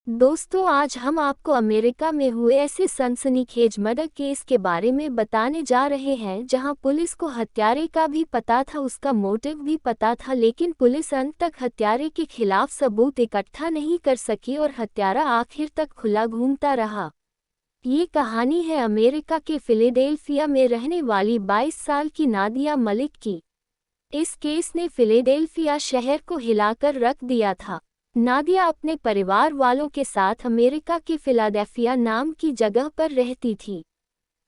दोस्तों, आज हम आपको अमेरिका में हुए ऐसे सनसनीखेज मर्डर केस के बारे में बताने जा रहे हैं जहां पुलिस को हत्यारे का भी पता था, उसका मोटिव भी पता था, लेकिन पुलिस अंत तक हत्यारे के खिलाफ सबूत इकट्ठा नहीं कर सकी और हत्यारा आखिर तक खुला घूमता रहा। ये कहानी है अमेरिका के फिलेडेल्फिया में रहने वाली 22 साल की नादिया मलिक की। इस केस ने फिलेडेल्फिया शहर को हिलाकर रख दिया था। नादिया अपने परिवार वालों के साथ अमेरिका के फिलाडेल्फिया नाम की जगह पर रहती थी।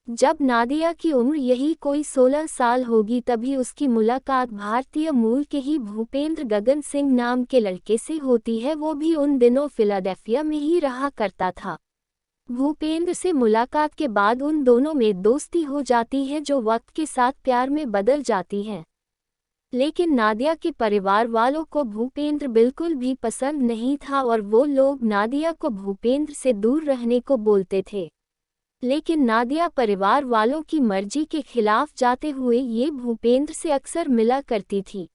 जब नादिया की उम्र यही कोई 16 साल होगी तभी उसकी मुलाकात भारतीय मूल के ही भूपेंद्र गगन सिंह नाम के लड़के से होती है। वो भी उन दिनों फिलाडेल्फिया में ही रहा करता था। भूपेंद्र से मुलाकात के बाद उन दोनों में दोस्ती हो जाती है जो वक्त के साथ प्यार में बदल जाती है। लेकिन नादिया के परिवार वालों को भूपेंद्र बिल्कुल भी पसंद नहीं था और वो लोग नादिया को भूपेंद्र से दूर रहने को बोलते थे। लेकिन नादिया परिवार वालों की मर्जी के खिलाफ जाते हुए ये भूपेंद्र से अक्सर मिला करती थी।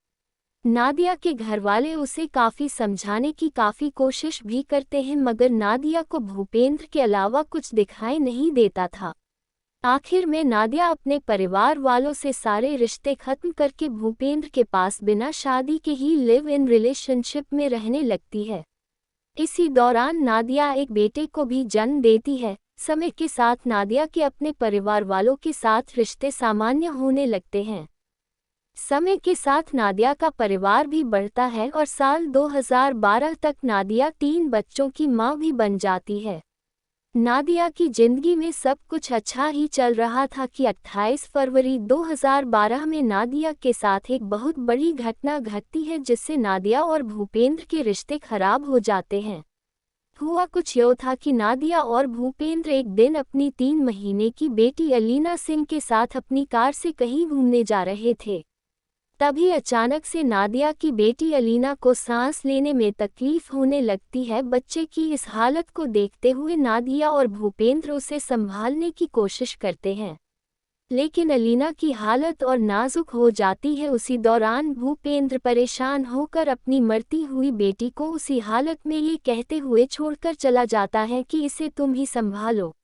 नादिया के घरवाले उसे काफ़ी समझाने की काफ़ी कोशिश भी करते हैं, मगर नादिया को भूपेंद्र के अलावा कुछ दिखाई नहीं देता था। आखिर में नादिया अपने परिवार वालों से सारे रिश्ते खत्म करके भूपेंद्र के पास बिना शादी के ही लिव इन रिलेशनशिप में रहने लगती है। इसी दौरान नादिया एक बेटे को भी जन्म देती है। समय के साथ नादिया के अपने परिवार वालों के साथ रिश्ते सामान्य होने लगते हैं। समय के साथ नादिया का परिवार भी बढ़ता है और साल 2012 तक नादिया 3 बच्चों की मां भी बन जाती है। नादिया की जिंदगी में सब कुछ अच्छा ही चल रहा था कि 28 फरवरी 2012 में नादिया के साथ एक बहुत बड़ी घटना घटती है जिससे नादिया और भूपेंद्र के रिश्ते खराब हो जाते हैं। हुआ कुछ यूँ था कि नादिया और भूपेंद्र एक दिन अपनी 3 महीने की बेटी अलीना सिंह के साथ अपनी कार से कहीं घूमने जा रहे थे। तभी अचानक से नादिया की बेटी अलीना को सांस लेने में तकलीफ होने लगती है। बच्चे की इस हालत को देखते हुए नादिया और भूपेंद्र उसे संभालने की कोशिश करते हैं, लेकिन अलीना की हालत और नाजुक हो जाती है। उसी दौरान भूपेंद्र परेशान होकर अपनी मरती हुई बेटी को उसी हालत में ये कहते हुए छोड़कर चला जाता है कि इसे तुम ही संभालो।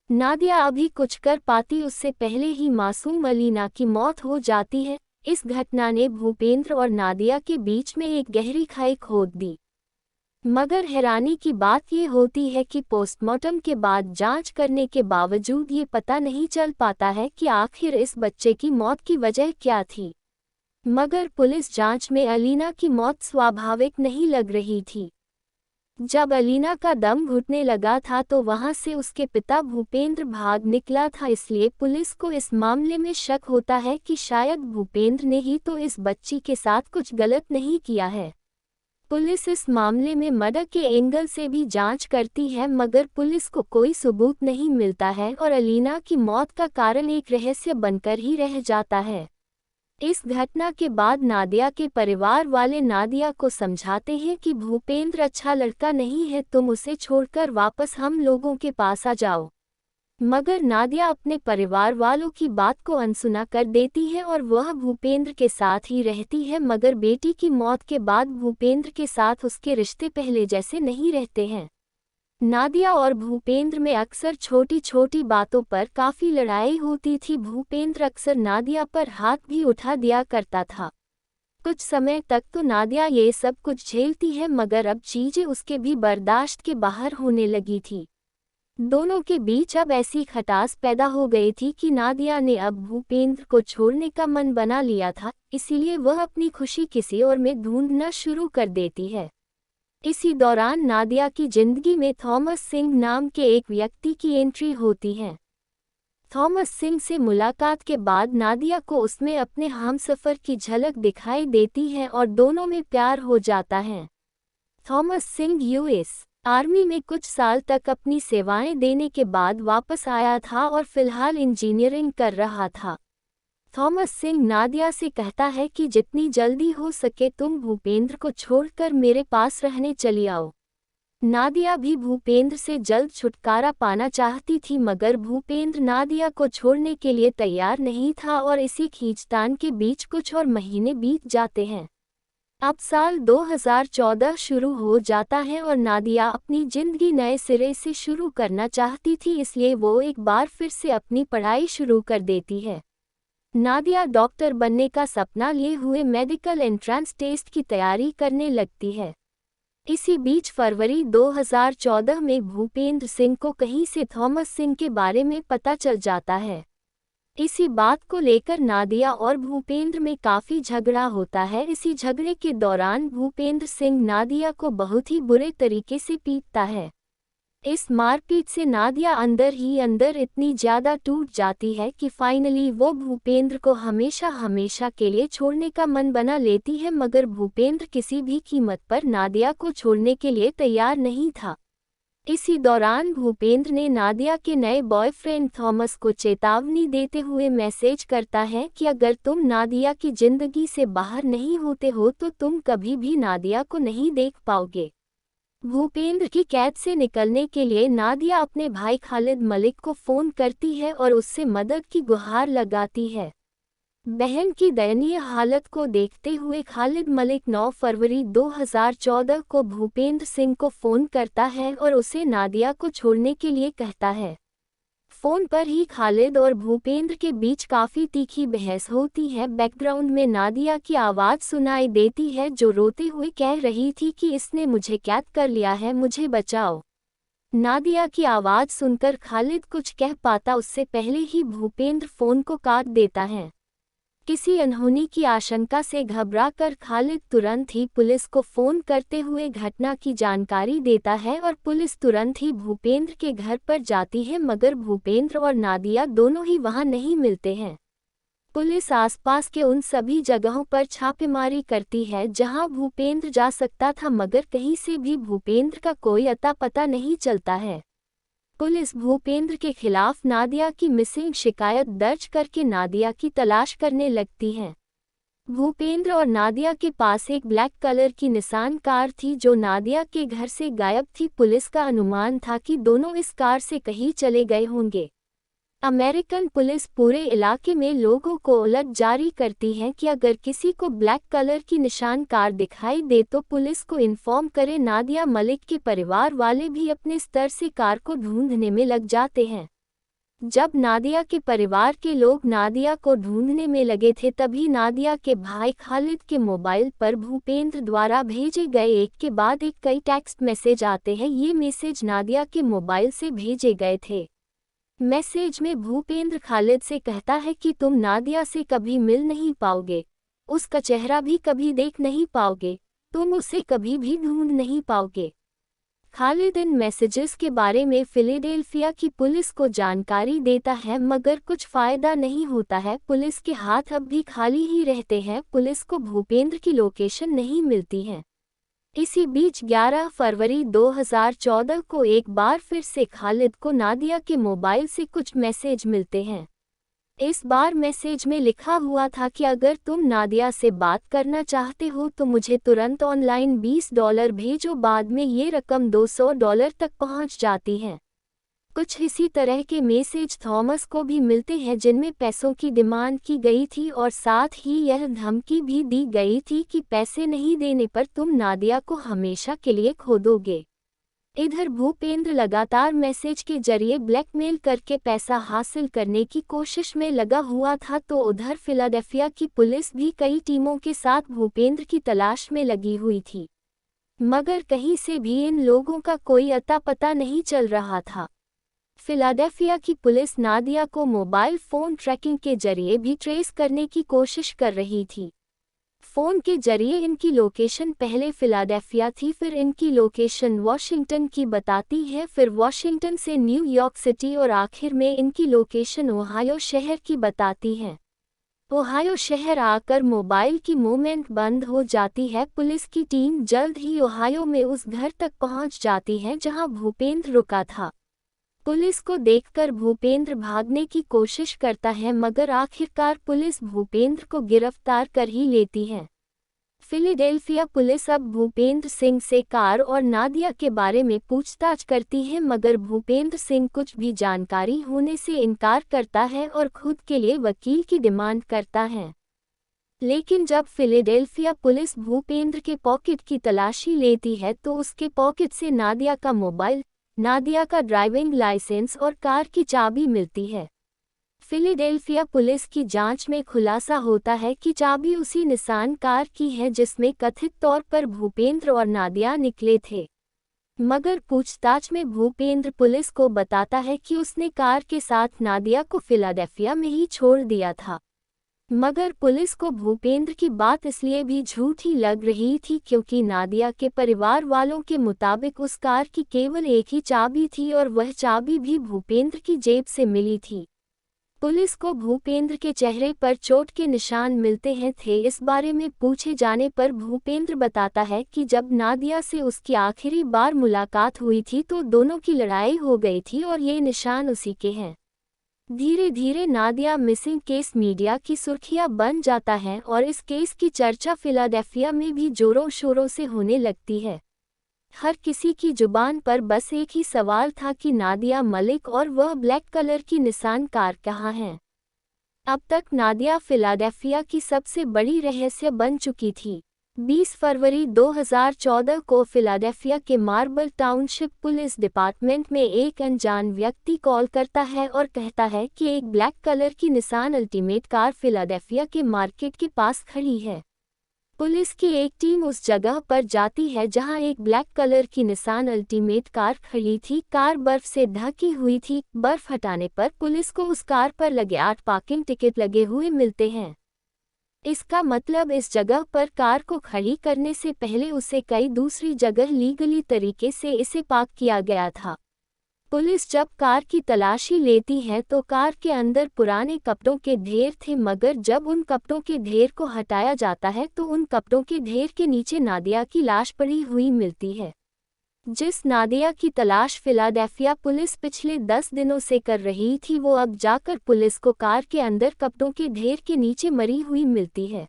नादिया अभी कुछ कर पाती उससे पहले ही मासूम अलीना की मौत हो जाती है। इस घटना ने भूपेंद्र और नादिया के बीच में एक गहरी खाई खोद दी। मगर हैरानी की बात ये होती है कि पोस्टमार्टम के बाद जांच करने के बावजूद ये पता नहीं चल पाता है कि आखिर इस बच्चे की मौत की वजह क्या थी। मगर पुलिस जांच में अलीना की मौत स्वाभाविक नहीं लग रही थी। जब अलीना का दम घुटने लगा था तो वहां से उसके पिता भूपेंद्र भाग निकला था, इसलिए पुलिस को इस मामले में शक होता है कि शायद भूपेंद्र ने ही तो इस बच्ची के साथ कुछ गलत नहीं किया है। पुलिस इस मामले में मर्डर के एंगल से भी जांच करती है, मगर पुलिस को कोई सबूत नहीं मिलता है और अलीना की मौत का कारण एक रहस्य बनकर ही रह जाता है। इस घटना के बाद नादिया के परिवार वाले नादिया को समझाते हैं कि भूपेंद्र अच्छा लड़का नहीं है, तुम उसे छोड़कर वापस हम लोगों के पास आ जाओ। मगर नादिया अपने परिवार वालों की बात को अनसुना कर देती है और वह भूपेंद्र के साथ ही रहती है। मगर बेटी की मौत के बाद भूपेंद्र के साथ उसके रिश्ते पहले जैसे नहीं रहते हैं। नादिया और भूपेंद्र में अक्सर छोटी छोटी बातों पर काफ़ी लड़ाई होती थी। भूपेंद्र अक्सर नादिया पर हाथ भी उठा दिया करता था। कुछ समय तक तो नादिया ये सब कुछ झेलती है, मगर अब चीज़ें उसके भी बर्दाश्त के बाहर होने लगी थी। दोनों के बीच अब ऐसी खटास पैदा हो गई थी कि नादिया ने अब भूपेंद्र को छोड़ने का मन बना लिया था, इसीलिए वह अपनी खुशी किसी और में ढूंढना शुरू कर देती है। इसी दौरान नादिया की जिंदगी में थॉमस सिंह नाम के एक व्यक्ति की एंट्री होती है। थॉमस सिंह से मुलाकात के बाद नादिया को उसमें अपने हमसफर की झलक दिखाई देती है और दोनों में प्यार हो जाता है। थॉमस सिंह यूएस आर्मी में कुछ साल तक अपनी सेवाएं देने के बाद वापस आया था और फिलहाल इंजीनियरिंग कर रहा था। थॉमस सिंह नादिया से कहता है कि जितनी जल्दी हो सके तुम भूपेंद्र को छोड़कर मेरे पास रहने चली आओ। नादिया भी भूपेंद्र से जल्द छुटकारा पाना चाहती थी, मगर भूपेंद्र नादिया को छोड़ने के लिए तैयार नहीं था और इसी खींचतान के बीच कुछ और महीने बीत जाते हैं। अब साल 2014 शुरू हो जाता है और नादिया अपनी जिंदगी नए सिरे से शुरू करना चाहती थी, इसलिए वो एक बार फिर से अपनी पढ़ाई शुरू कर देती है। नादिया डॉक्टर बनने का सपना लिए हुए मेडिकल एंट्रेंस टेस्ट की तैयारी करने लगती है। इसी बीच फरवरी 2014 में भूपेंद्र सिंह को कहीं से थॉमस सिंह के बारे में पता चल जाता है। इसी बात को लेकर नादिया और भूपेंद्र में काफी झगड़ा होता है। इसी झगड़े के दौरान भूपेंद्र सिंह नादिया को बहुत ही बुरे तरीके से पीटता है। इस मारपीट से नादिया अंदर ही अंदर इतनी ज्यादा टूट जाती है कि फाइनली वो भूपेंद्र को हमेशा हमेशा के लिए छोड़ने का मन बना लेती है, मगर भूपेंद्र किसी भी कीमत पर नादिया को छोड़ने के लिए तैयार नहीं था। इसी दौरान भूपेंद्र ने नादिया के नए बॉयफ्रेंड थॉमस को चेतावनी देते हुए मैसेज करता है कि अगर तुम नादिया की जिंदगी से बाहर नहीं होते हो तो तुम कभी भी नादिया को नहीं देख पाओगे। भूपेंद्र की कैद से निकलने के लिए नादिया अपने भाई खालिद मलिक को फोन करती है और उससे मदद की गुहार लगाती है। बहन की दयनीय हालत को देखते हुए खालिद मलिक 9 फरवरी 2014 को भूपेंद्र सिंह को फ़ोन करता है और उसे नादिया को छोड़ने के लिए कहता है। फ़ोन पर ही खालिद और भूपेंद्र के बीच काफ़ी तीखी बहस होती है। बैकग्राउंड में नादिया की आवाज़ सुनाई देती है जो रोते हुए कह रही थी कि इसने मुझे कैद कर लिया है, मुझे बचाओ। नादिया की आवाज़ सुनकर खालिद कुछ कह पाता उससे पहले ही भूपेंद्र फ़ोन को काट देता है। किसी अनहोनी की आशंका से घबराकर खालिद तुरंत ही पुलिस को फ़ोन करते हुए घटना की जानकारी देता है और पुलिस तुरंत ही भूपेंद्र के घर पर जाती है, मगर भूपेंद्र और नादिया दोनों ही वहां नहीं मिलते हैं। पुलिस आसपास के उन सभी जगहों पर छापेमारी करती है जहां भूपेंद्र जा सकता था, मगर कहीं से भी भूपेंद्र का कोई अता पता नहीं चलता है। पुलिस भूपेंद्र के खिलाफ नादिया की मिसिंग शिकायत दर्ज करके नादिया की तलाश करने लगती है। भूपेंद्र और नादिया के पास एक ब्लैक कलर की निसान कार थी जो नादिया के घर से गायब थी। पुलिस का अनुमान था कि दोनों इस कार से कहीं चले गए होंगे। अमेरिकन पुलिस पूरे इलाके में लोगों को अलर्ट जारी करती है कि अगर किसी को ब्लैक कलर की निशान कार दिखाई दे तो पुलिस को इन्फॉर्म करे। नादिया मलिक के परिवार वाले भी अपने स्तर से कार को ढूंढने में लग जाते हैं। जब नादिया के परिवार के लोग नादिया को ढूंढने में लगे थे तभी नादिया के भाई खालिद के मोबाइल पर भूपेंद्र द्वारा भेजे गए एक के बाद एक कई टेक्स्ट मैसेज आते हैं। ये मैसेज नादिया के मोबाइल से भेजे गए थे। मैसेज में भूपेंद्र खालिद से कहता है कि तुम नादिया से कभी मिल नहीं पाओगे, उसका चेहरा भी कभी देख नहीं पाओगे, तुम उसे कभी भी ढूंढ नहीं पाओगे। खालिद इन मैसेजेस के बारे में फिलाडेल्फिया की पुलिस को जानकारी देता है, मगर कुछ फायदा नहीं होता है। पुलिस के हाथ अब भी खाली ही रहते हैं। पुलिस को भूपेंद्र की लोकेशन नहीं मिलती है। इसी बीच 11 फरवरी 2014 को एक बार फिर से खालिद को नादिया के मोबाइल से कुछ मैसेज मिलते हैं। इस बार मैसेज में लिखा हुआ था कि अगर तुम नादिया से बात करना चाहते हो तो मुझे तुरंत ऑनलाइन $20 भेजो। बाद में ये रकम $200 तक पहुंच जाती है। कुछ इसी तरह के मैसेज थॉमस को भी मिलते हैं जिनमें पैसों की डिमांड की गई थी और साथ ही यह धमकी भी दी गई थी कि पैसे नहीं देने पर तुम नादिया को हमेशा के लिए खो दोगे। इधर भूपेंद्र लगातार मैसेज के जरिए ब्लैकमेल करके पैसा हासिल करने की कोशिश में लगा हुआ था, तो उधर फिलाडेल्फिया की पुलिस भी कई टीमों के साथ भूपेंद्र की तलाश में लगी हुई थी, मगर कहीं से भी इन लोगों का कोई अता पता नहीं चल रहा था। फिलाडेल्फिया की पुलिस नादिया को मोबाइल फ़ोन ट्रैकिंग के जरिए भी ट्रेस करने की कोशिश कर रही थी। फ़ोन के जरिए इनकी लोकेशन पहले फिलाडेल्फिया थी, फिर इनकी लोकेशन वॉशिंगटन की बताती है, फिर वॉशिंगटन से न्यूयॉर्क सिटी और आखिर में इनकी लोकेशन ओहायो शहर की बताती है। ओहायो शहर आकर मोबाइल की मूवमेंट बंद हो जाती है। पुलिस की टीम जल्द ही ओहायो में उस घर तक पहुंच जाती है जहां भूपेंद्र रुका था। पुलिस को देखकर भूपेंद्र भागने की कोशिश करता है, मगर आखिरकार पुलिस भूपेंद्र को गिरफ्तार कर ही लेती है। फिलाडेल्फिया पुलिस अब भूपेंद्र सिंह से कार और नादिया के बारे में पूछताछ करती है, मगर भूपेंद्र सिंह कुछ भी जानकारी होने से इनकार करता है और खुद के लिए वकील की डिमांड करता है। लेकिन जब फिलाडेल्फिया पुलिस भूपेंद्र के पॉकेट की तलाशी लेती है तो उसके पॉकेट से नादिया का मोबाइल, नादिया का ड्राइविंग लाइसेंस और कार की चाबी मिलती है। फिलाडेल्फिया पुलिस की जांच में खुलासा होता है कि चाबी उसी निसान कार की है जिसमें कथित तौर पर भूपेंद्र और नादिया निकले थे। मगर पूछताछ में भूपेंद्र पुलिस को बताता है कि उसने कार के साथ नादिया को फिलाडेल्फिया में ही छोड़ दिया था। मगर पुलिस को भूपेंद्र की बात इसलिए भी झूठी लग रही थी क्योंकि नादिया के परिवार वालों के मुताबिक उस कार की केवल एक ही चाबी थी और वह चाबी भी भूपेंद्र की जेब से मिली थी। पुलिस को भूपेंद्र के चेहरे पर चोट के निशान मिलते हैं थे। इस बारे में पूछे जाने पर भूपेंद्र बताता है कि जब नादिया से उसकी आखिरी बार मुलाकात हुई थी तो दोनों की लड़ाई हो गई थी और ये निशान उसी के हैं। धीरे धीरे नादिया मिसिंग केस मीडिया की सुर्खियां बन जाता है और इस केस की चर्चा फिलाडेल्फिया में भी जोरों शोरों से होने लगती है। हर किसी की जुबान पर बस एक ही सवाल था कि नादिया मलिक और वह ब्लैक कलर की निसान कार कहाँ है। अब तक नादिया फिलाडेल्फिया की सबसे बड़ी रहस्य बन चुकी थी। 20 फरवरी 2014 को फिलाडेल्फिया के मार्बल टाउनशिप पुलिस डिपार्टमेंट में एक अनजान व्यक्ति कॉल करता है और कहता है कि एक ब्लैक कलर की निसान अल्टीमेट कार फिलाडेल्फिया के मार्केट के पास खड़ी है। पुलिस की एक टीम उस जगह पर जाती है जहां एक ब्लैक कलर की निसान अल्टीमेट कार खड़ी थी। कार बर्फ से ढकी हुई थी। बर्फ हटाने पर पुलिस को उस कार पर लगे 8 पार्किंग टिकट लगे हुए मिलते हैं। इसका मतलब इस जगह पर कार को खड़ी करने से पहले उसे कई दूसरी जगह लीगली तरीके से इसे पार्क किया गया था। पुलिस जब कार की तलाशी लेती है तो कार के अंदर पुराने कपड़ों के ढेर थे, मगर जब उन कपड़ों के ढेर को हटाया जाता है तो उन कपड़ों के ढेर के नीचे नादिया की लाश पड़ी हुई मिलती है। जिस नादिया की तलाश फिलाडेल्फिया पुलिस पिछले 10 दिनों से कर रही थी वो अब जाकर पुलिस को कार के अंदर कपड़ों के ढेर के नीचे मरी हुई मिलती है।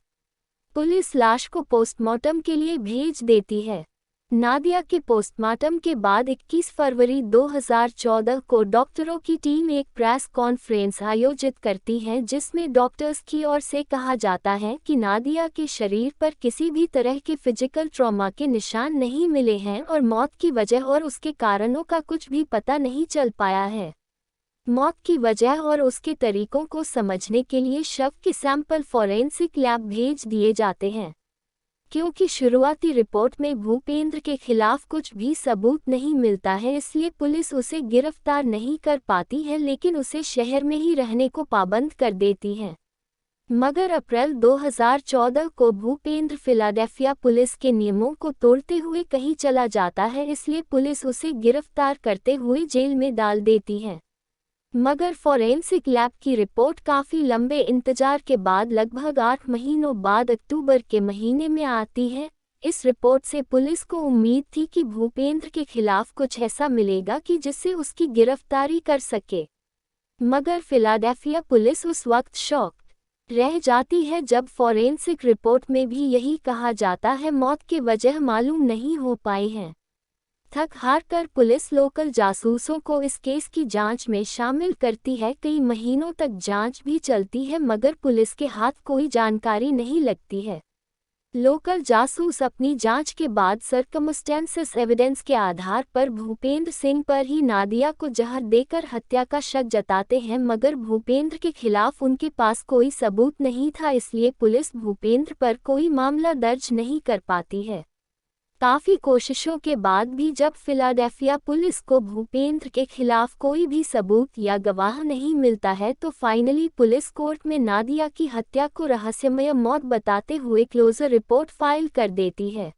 पुलिस लाश को पोस्टमार्टम के लिए भेज देती है। नादिया के पोस्टमार्टम के बाद 21 फरवरी 2014 को डॉक्टरों की टीम एक प्रेस कॉन्फ्रेंस आयोजित करती है जिसमें डॉक्टर्स की ओर से कहा जाता है कि नादिया के शरीर पर किसी भी तरह के फिजिकल ट्रॉमा के निशान नहीं मिले हैं और मौत की वजह और उसके कारणों का कुछ भी पता नहीं चल पाया है। मौत की वजह और उसके तरीकों को समझने के लिए शव के सैंपल फॉरेंसिक लैब भेज दिए जाते हैं। क्योंकि शुरुआती रिपोर्ट में भूपेंद्र के खिलाफ कुछ भी सबूत नहीं मिलता है इसलिए पुलिस उसे गिरफ्तार नहीं कर पाती है, लेकिन उसे शहर में ही रहने को पाबंद कर देती है। मगर अप्रैल 2014 को भूपेंद्र फिलाडेल्फिया पुलिस के नियमों को तोड़ते हुए कहीं चला जाता है, इसलिए पुलिस उसे गिरफ्तार करते हुए जेल में डाल देती है। मगर फॉरेंसिक लैब की रिपोर्ट काफ़ी लंबे इंतजार के बाद लगभग 8 महीनों बाद अक्टूबर के महीने में आती है। इस रिपोर्ट से पुलिस को उम्मीद थी कि भूपेंद्र के खिलाफ कुछ ऐसा मिलेगा कि जिससे उसकी गिरफ्तारी कर सके। मगर फिलाडेल्फिया पुलिस उस वक्त शॉक्ड रह जाती है जब फॉरेंसिक रिपोर्ट में भी यही कहा जाता है मौत के वजह मालूम नहीं हो पाई हैं। थक हार कर पुलिस लोकल जासूसों को इस केस की जांच में शामिल करती है। कई महीनों तक जांच भी चलती है मगर पुलिस के हाथ कोई जानकारी नहीं लगती है। लोकल जासूस अपनी जांच के बाद सर्कमस्टेंसेस एविडेंस के आधार पर भूपेंद्र सिंह पर ही नादिया को जहर देकर हत्या का शक जताते हैं, मगर भूपेंद्र के खिलाफ उनके पास कोई सबूत नहीं था, इसलिए पुलिस भूपेंद्र पर कोई मामला दर्ज नहीं कर पाती है। काफ़ी कोशिशों के बाद भी जब फिलाडेल्फिया पुलिस को भूपेंद्र के खिलाफ कोई भी सबूत या गवाह नहीं मिलता है तो फाइनली पुलिस कोर्ट में नादिया की हत्या को रहस्यमय मौत बताते हुए क्लोजर रिपोर्ट फाइल कर देती है।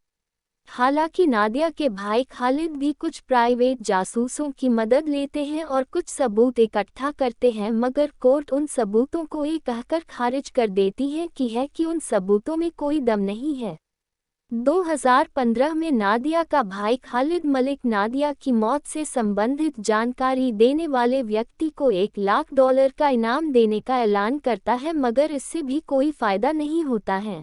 हालांकि नादिया के भाई खालिद भी कुछ प्राइवेट जासूसों की मदद लेते हैं और कुछ सबूत इकट्ठा करते हैं, मगर कोर्ट उन सबूतों को ये कहकर खारिज कर देती है कि उन सबूतों में कोई दम नहीं है। 2015 में नादिया का भाई खालिद मलिक नादिया की मौत से संबंधित जानकारी देने वाले व्यक्ति को $1 लाख का इनाम देने का ऐलान करता है, मगर इससे भी कोई फायदा नहीं होता है।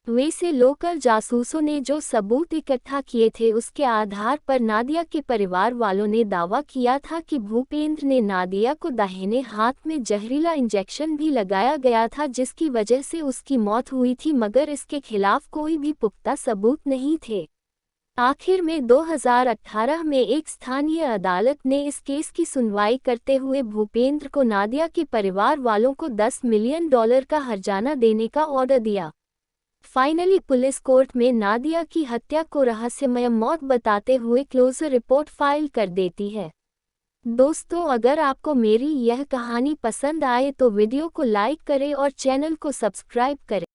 वैसे लोकल जासूसों ने जो सबूत इकट्ठा किए थे उसके आधार पर नादिया के परिवार वालों ने दावा किया था कि भूपेंद्र ने नादिया को दाहिने हाथ में जहरीला इंजेक्शन भी लगाया गया था जिसकी वजह से उसकी मौत हुई थी, मगर इसके खिलाफ कोई भी पुख्ता सबूत नहीं थे। आखिर में 2018 में एक स्थानीय अदालत ने इस केस की सुनवाई करते हुए भूपेंद्र को नादिया के परिवार वालों को $10 मिलियन का हर्जाना देने का ऑर्डर दिया। फाइनली पुलिस कोर्ट में नादिया की हत्या को रहस्यमय मौत बताते हुए क्लोजर रिपोर्ट फाइल कर देती है। दोस्तों, अगर आपको मेरी यह कहानी पसंद आए तो वीडियो को लाइक करें और चैनल को सब्सक्राइब करें।